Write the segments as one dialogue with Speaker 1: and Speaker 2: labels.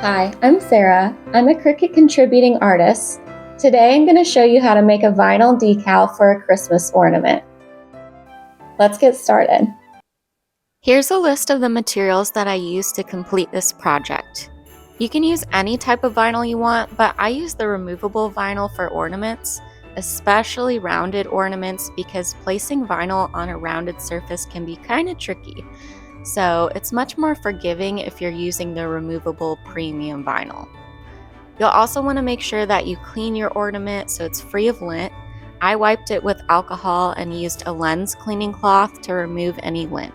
Speaker 1: Hi, I'm Sarah. I'm a Cricut contributing artist. Today I'm going to show you how to make a vinyl decal for a Christmas ornament. Let's get started. Here's a list of the materials that I used to complete this project. You can use any type of vinyl you want, but I use the removable vinyl for ornaments, especially rounded ornaments, because placing vinyl on a rounded surface can be kind of tricky. So it's much more forgiving if you're using the removable premium vinyl. You'll also want to make sure that you clean your ornament so it's free of lint. I wiped it with alcohol and used a lens cleaning cloth to remove any lint.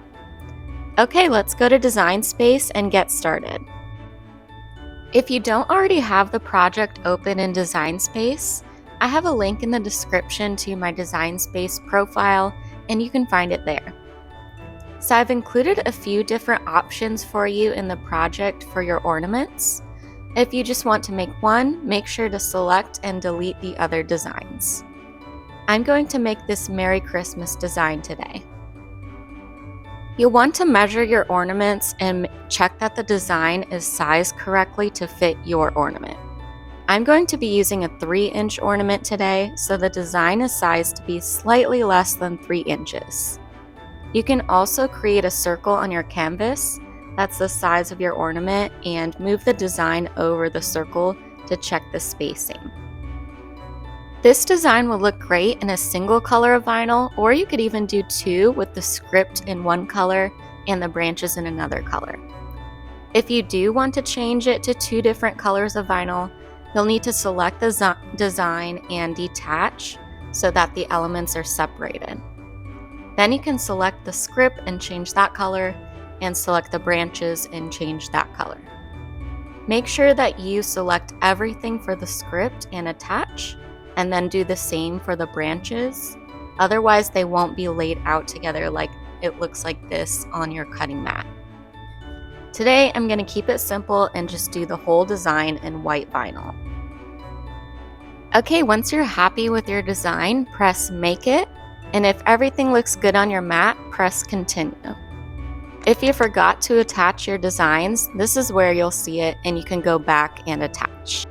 Speaker 1: Okay, let's go to Design Space and get started. If you don't already have the project open in Design Space, I have a link in the description to my Design Space profile and you can find it there. So I've included a few different options for you in the project for your ornaments. If you just want to make one, make sure to select and delete the other designs. I'm going to make this Merry Christmas design today. You'll want to measure your ornaments and check that the design is sized correctly to fit your ornament. I'm going to be using a 3-inch ornament today, so the design is sized to be slightly less than 3 inches. You can also create a circle on your canvas, that's the size of your ornament, and move the design over the circle to check the spacing. This design will look great in a single color of vinyl, or you could even do two with the script in one color and the branches in another color. If you do want to change it to 2 different colors of vinyl, you'll need to select the design and detach so that the elements are separated. Then you can select the script and change that color, and select the branches and change that color. Make sure that you select everything for the script and attach, and then do the same for the branches. Otherwise, they won't be laid out together like it looks like this on your cutting mat. Today, I'm going to keep it simple and just do the whole design in white vinyl. Okay, once you're happy with your design, press Make It. And if everything looks good on your mat, press Continue. If you forgot to attach your designs, this is where you'll see it and you can go back and attach.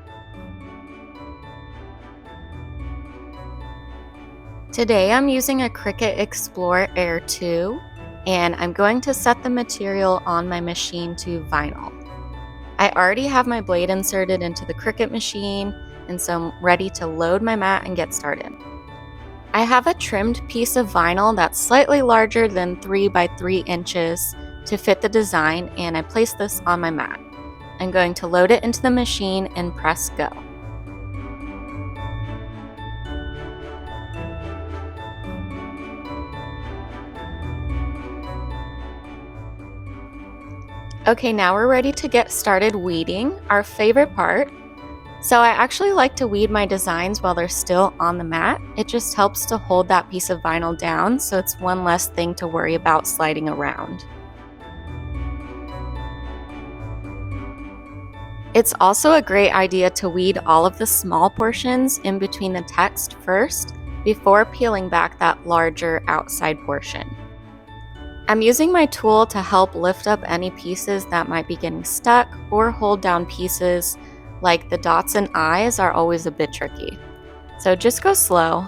Speaker 1: Today I'm using a Cricut Explore Air 2 and I'm going to set the material on my machine to vinyl. I already have my blade inserted into the Cricut machine, and so I'm ready to load my mat and get started. I have a trimmed piece of vinyl that's slightly larger than 3 by 3 inches to fit the design, and I place this on my mat. I'm going to load it into the machine and press go. Okay, now we're ready to get started weeding, our favorite part. So I actually like to weed my designs while they're still on the mat. It just helps to hold that piece of vinyl down, so it's one less thing to worry about sliding around. It's also a great idea to weed all of the small portions in between the text first, before peeling back that larger outside portion. I'm using my tool to help lift up any pieces that might be getting stuck, or hold down pieces like the dots and eyes are always a bit tricky. So just go slow.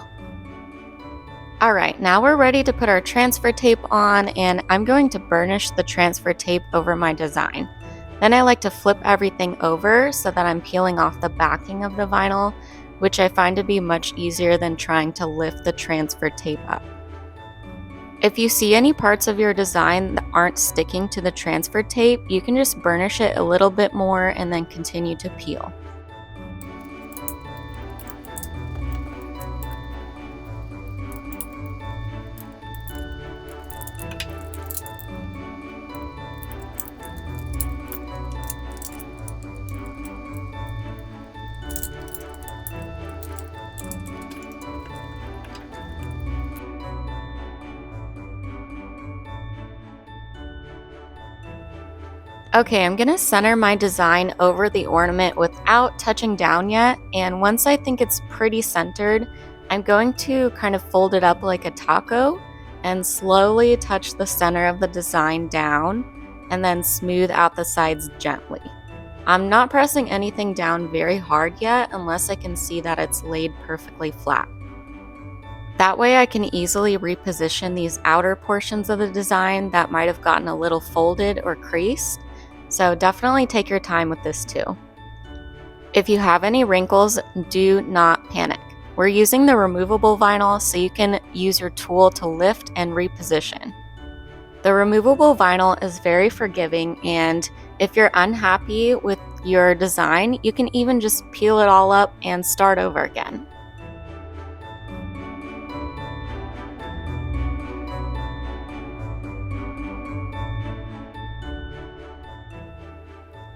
Speaker 1: Alright, now we're ready to put our transfer tape on, and I'm going to burnish the transfer tape over my design. Then I like to flip everything over so that I'm peeling off the backing of the vinyl, which I find to be much easier than trying to lift the transfer tape up. If you see any parts of your design that aren't sticking to the transfer tape, you can just burnish it a little bit more and then continue to peel. Okay, I'm gonna center my design over the ornament without touching down yet, and once I think it's pretty centered, I'm going to kind of fold it up like a taco and slowly touch the center of the design down and then smooth out the sides gently. I'm not pressing anything down very hard yet unless I can see that it's laid perfectly flat. That way I can easily reposition these outer portions of the design that might have gotten a little folded or creased, so definitely take your time with this too. If you have any wrinkles, do not panic. We're using the removable vinyl so you can use your tool to lift and reposition. The removable vinyl is very forgiving, and if you're unhappy with your design, you can even just peel it all up and start over again.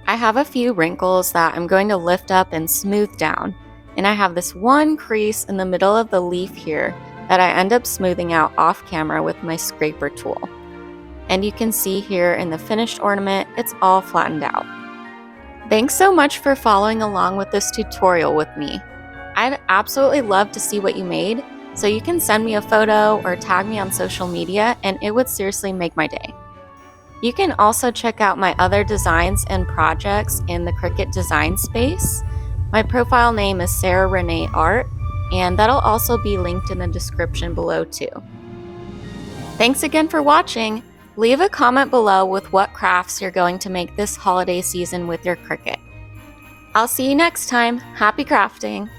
Speaker 1: I have a few wrinkles that I'm going to lift up and smooth down, and I have this one crease in the middle of the leaf here that I end up smoothing out off camera with my scraper tool. And you can see here in the finished ornament, it's all flattened out. Thanks so much for following along with this tutorial with me. I'd absolutely love to see what you made, so you can send me a photo or tag me on social media, and it would seriously make my day. You can also check out my other designs and projects in the Cricut design space. My profile name is Sarah Renee Art, and that'll also be linked in the description below too. Thanks again for watching. Leave a comment below with what crafts you're going to make this holiday season with your Cricut. I'll see you next time. Happy crafting!